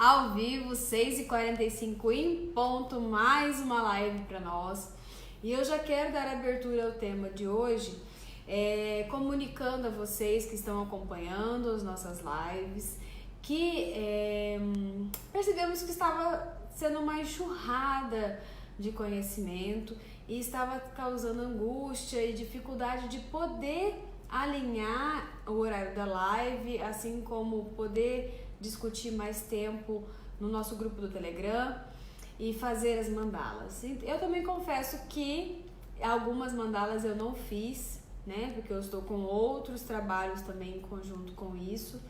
ao vivo, 6h45 em ponto, mais uma live para nós. E eu já quero dar abertura ao tema de hoje, comunicando a vocês que estão acompanhando as nossas lives, que percebemos que estava sendo uma enxurrada de conhecimento e estava causando angústia e dificuldade de poder alinhar o horário da live, assim como poder discutir mais tempo no nosso grupo do Telegram e fazer as mandalas. Eu também confesso que algumas mandalas eu não fiz, né? Porque eu estou com outros trabalhos também em conjunto com isso.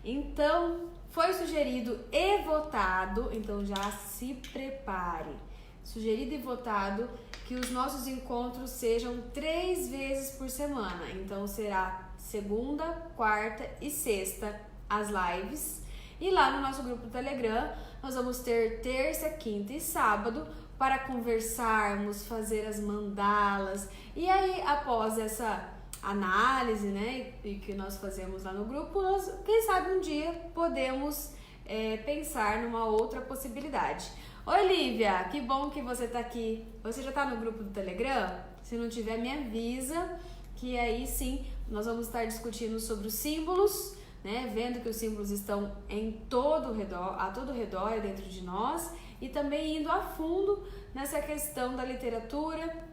Então, foi sugerido e votado, então já se prepare. Sugerido e votado que os nossos encontros sejam 3 vezes por semana. Então será segunda, quarta e sexta as lives. E lá no nosso grupo do Telegram nós vamos ter terça, quinta e sábado para conversarmos, fazer as mandalas. E aí, após essa análise, né, e que nós fazemos lá no grupo, nós, quem sabe um dia podemos pensar numa outra possibilidade. Oi, Lívia, que bom que você tá aqui. Você já tá no grupo do Telegram? Se não tiver, me avisa, que aí sim nós vamos estar discutindo sobre os símbolos, né? Vendo que os símbolos estão a todo redor dentro de nós, e também indo a fundo nessa questão da literatura,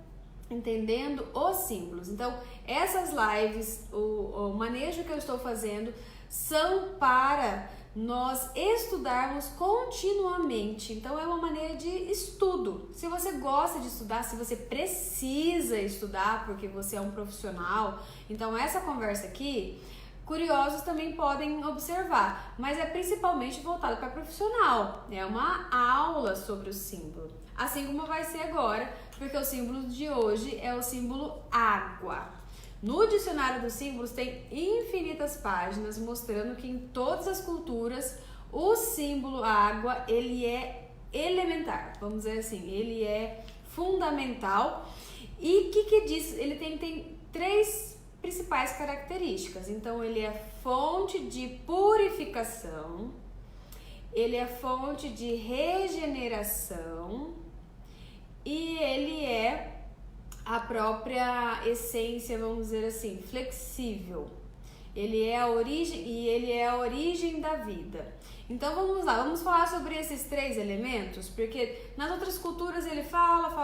entendendo os símbolos. Então, essas lives, o manejo que eu estou fazendo são para nós estudarmos continuamente. Então é uma maneira de estudo. Se você gosta de estudar, se você precisa estudar porque você é um profissional, então essa conversa aqui, curiosos também podem observar, mas é principalmente voltado para profissional. É uma aula sobre o símbolo, assim como vai ser agora, porque o símbolo de hoje é o símbolo água. No dicionário dos símbolos tem infinitas páginas mostrando que em todas as culturas o símbolo água, ele é elementar, vamos dizer assim, ele é fundamental. E o que diz? Ele tem 3 principais características. Então ele é fonte de purificação, ele é fonte de regeneração e ele é a própria essência, vamos dizer assim, flexível. Ele é a origem e ele é a origem da vida. Então vamos lá, vamos falar sobre esses 3 elementos, porque nas outras culturas ele fala,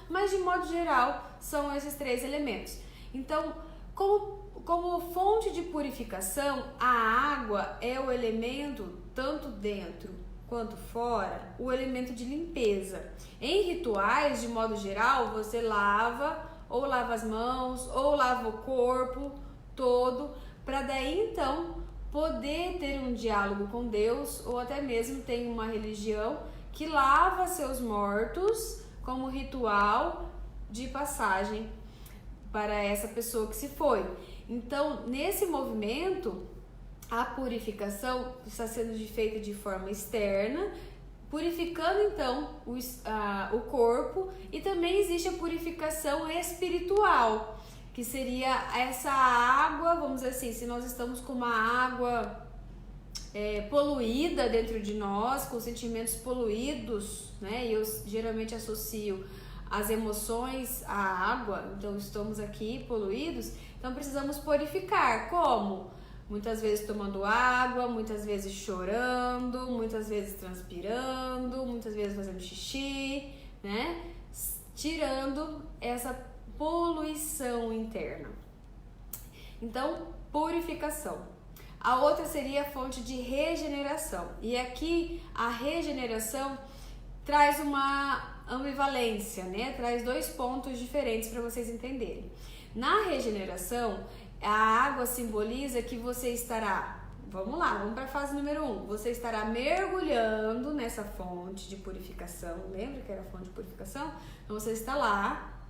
mas de modo geral são esses 3 elementos. Então, como fonte de purificação, a água é o elemento, tanto dentro quanto fora, o elemento de limpeza. Em rituais, de modo geral, você lava as mãos, ou lava o corpo todo, para daí então poder ter um diálogo com Deus, ou até mesmo tem uma religião que lava seus mortos como ritual de passagem para essa pessoa que se foi. Então, nesse movimento, a purificação está sendo feita de forma externa, purificando então o corpo, e também existe a purificação espiritual, que seria essa água, vamos dizer assim, se nós estamos com uma água poluída dentro de nós, com sentimentos poluídos, né? E eu geralmente associo as emoções à água, então estamos aqui poluídos, então precisamos purificar. Como? Muitas vezes tomando água, muitas vezes chorando, muitas vezes transpirando, muitas vezes fazendo xixi, né? Tirando essa poluição interna. Então, purificação. A outra seria a fonte de regeneração. E aqui a regeneração traz uma ambivalência, né? Traz 2 pontos diferentes para vocês entenderem. Na regeneração, a água simboliza que você estará, vamos para a fase número 1, você estará mergulhando nessa fonte de purificação, lembra que era a fonte de purificação? Então você está lá,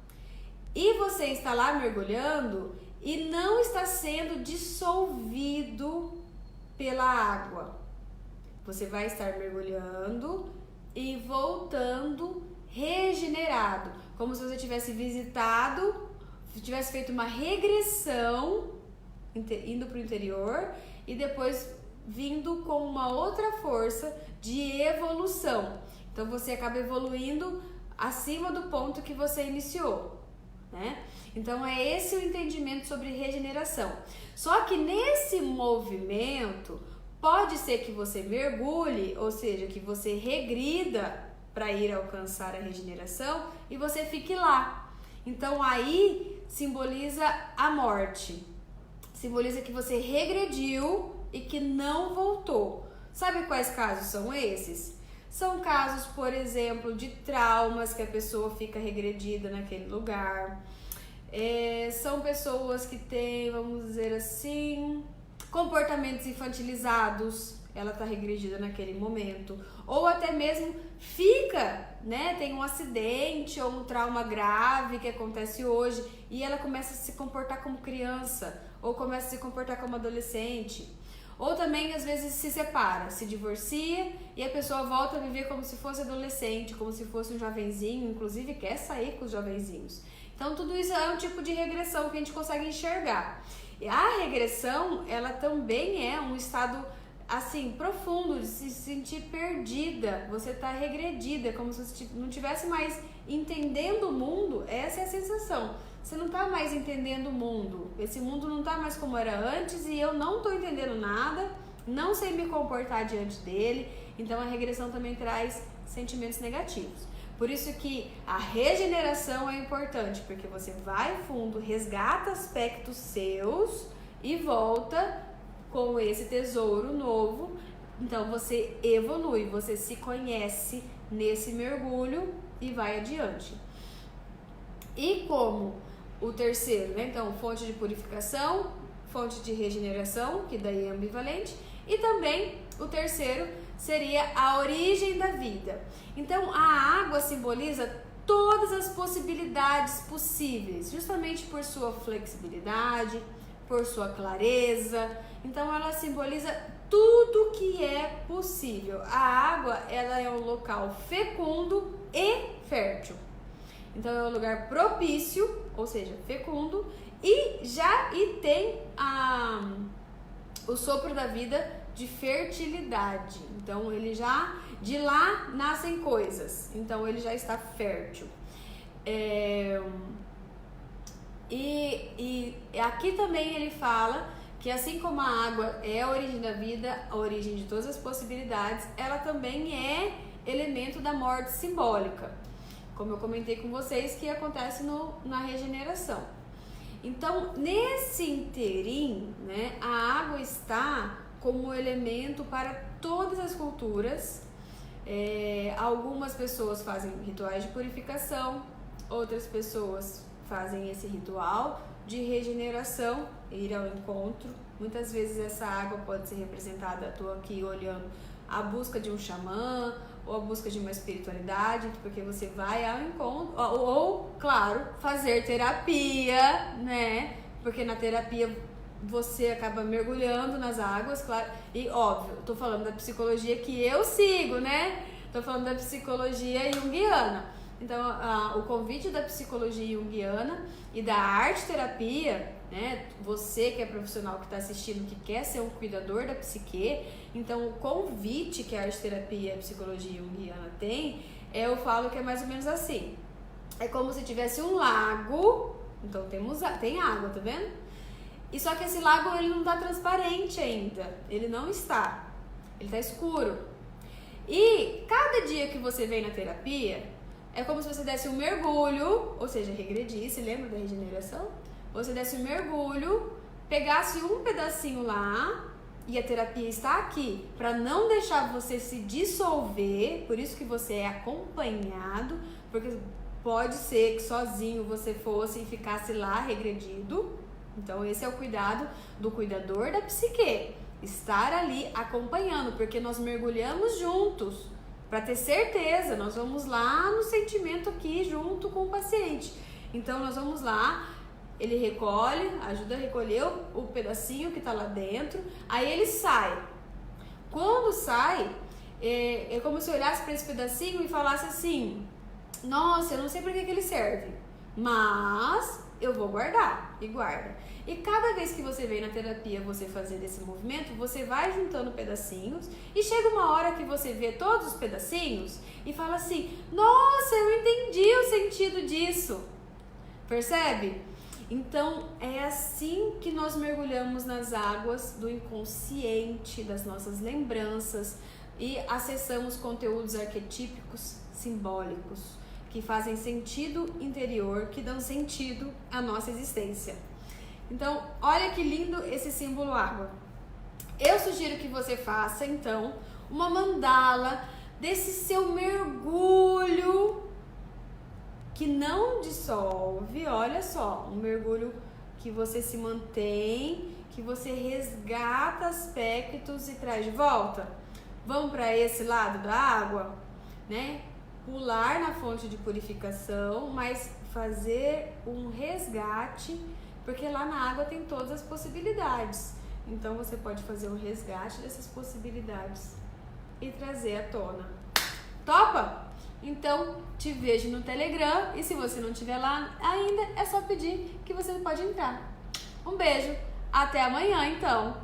e você está lá mergulhando e não está sendo dissolvido pela água. Você vai estar mergulhando e voltando regenerado, como se você tivesse visitado, feito uma regressão, indo para o interior e depois vindo com uma outra força de evolução. Então você acaba evoluindo acima do ponto que você iniciou, né? Então é esse o entendimento sobre regeneração. Só que nesse movimento pode ser que você mergulhe, ou seja, que você regrida para ir alcançar a regeneração e você fique lá. Então aí simboliza a morte. Simboliza que você regrediu e que não voltou. Sabe quais casos são esses? São casos, por exemplo, de traumas que a pessoa fica regredida naquele lugar. São pessoas que têm, vamos dizer assim, comportamentos infantilizados, ela está regredida naquele momento. Ou até mesmo fica, né, tem um acidente ou um trauma grave que acontece hoje e ela começa a se comportar como criança ou começa a se comportar como adolescente. Ou também, às vezes, se separa, se divorcia e a pessoa volta a viver como se fosse adolescente, como se fosse um jovenzinho, inclusive quer sair com os jovenzinhos. Então, tudo isso é um tipo de regressão que a gente consegue enxergar. E a regressão, ela também é um estado, assim, profundo, de se sentir perdida. Você está regredida, como se você não estivesse mais entendendo o mundo. Essa é a sensação. Você não está mais entendendo o mundo. Esse mundo não está mais como era antes e eu não estou entendendo nada, não sei me comportar diante dele. Então, a regressão também traz sentimentos negativos. Por isso que a regeneração é importante, porque você vai fundo, resgata aspectos seus e volta com esse tesouro novo. Então você evolui, você se conhece nesse mergulho e vai adiante. E como o terceiro, né? Então, fonte de purificação, fonte de regeneração, que daí é ambivalente, e também o terceiro seria a origem da vida. Então, a água simboliza todas as possibilidades possíveis, justamente por sua flexibilidade, por sua clareza. Então, ela simboliza tudo que é possível. A água, ela é um local fecundo e fértil. Então, é um lugar propício, ou seja, fecundo, e tem o sopro da vida de fertilidade. Então, ele já, de lá nascem coisas. Então, ele já está fértil. E aqui também ele fala que assim como a água é a origem da vida, a origem de todas as possibilidades, ela também é elemento da morte simbólica, como eu comentei com vocês, que acontece na regeneração. Então, nesse interim, né, a água está como elemento para todas as culturas. Algumas pessoas fazem rituais de purificação, outras pessoas fazem esse ritual de regeneração, ir ao encontro. Muitas vezes essa água pode ser representada, estou aqui olhando, a busca de um xamã ou a busca de uma espiritualidade, porque você vai ao encontro, ou claro, fazer terapia, né? Porque na terapia você acaba mergulhando nas águas, claro, e óbvio, tô falando da psicologia que eu sigo, né? Tô falando da psicologia junguiana. Então, o convite da psicologia junguiana e da arte-terapia, né? Você que é profissional que está assistindo, que quer ser um cuidador da psique, então o convite que a arte-terapia e a psicologia junguiana tem, eu falo que é mais ou menos assim. É como se tivesse um lago, então tem água, tá vendo? E só que esse lago ele não está transparente ainda, ele não está, ele está escuro. E cada dia que você vem na terapia, é como se você desse um mergulho, ou seja, regredisse, lembra da regeneração? Você desse um mergulho, pegasse um pedacinho lá, e a terapia está aqui para não deixar você se dissolver, por isso que você é acompanhado, porque pode ser que sozinho você fosse e ficasse lá regredido. Então esse é o cuidado do cuidador da psique, estar ali acompanhando, porque nós mergulhamos juntos, para ter certeza, nós vamos lá no sentimento aqui junto com o paciente. Então nós vamos lá, ele recolhe, ajuda a recolher o pedacinho que está lá dentro, aí ele sai. Quando sai, é como se eu olhasse para esse pedacinho e falasse assim: nossa, eu não sei para que ele serve, mas eu vou guardar e guarda. E cada vez que você vem na terapia você fazer esse movimento, você vai juntando pedacinhos e chega uma hora que você vê todos os pedacinhos e fala assim, nossa, eu entendi o sentido disso. Percebe? Então é assim que nós mergulhamos nas águas do inconsciente, das nossas lembranças e acessamos conteúdos arquetípicos simbólicos que fazem sentido interior, que dão sentido à nossa existência. Então, olha que lindo esse símbolo água. Eu sugiro que você faça, então, uma mandala desse seu mergulho que não dissolve, olha só, um mergulho que você se mantém, que você resgata aspectos e traz de volta. Vamos para esse lado da água, né? Pular na fonte de purificação, mas fazer um resgate, porque lá na água tem todas as possibilidades. Então você pode fazer um resgate dessas possibilidades e trazer à tona. Topa? Então te vejo no Telegram e se você não estiver lá ainda, é só pedir que você pode entrar. Um beijo, até amanhã então!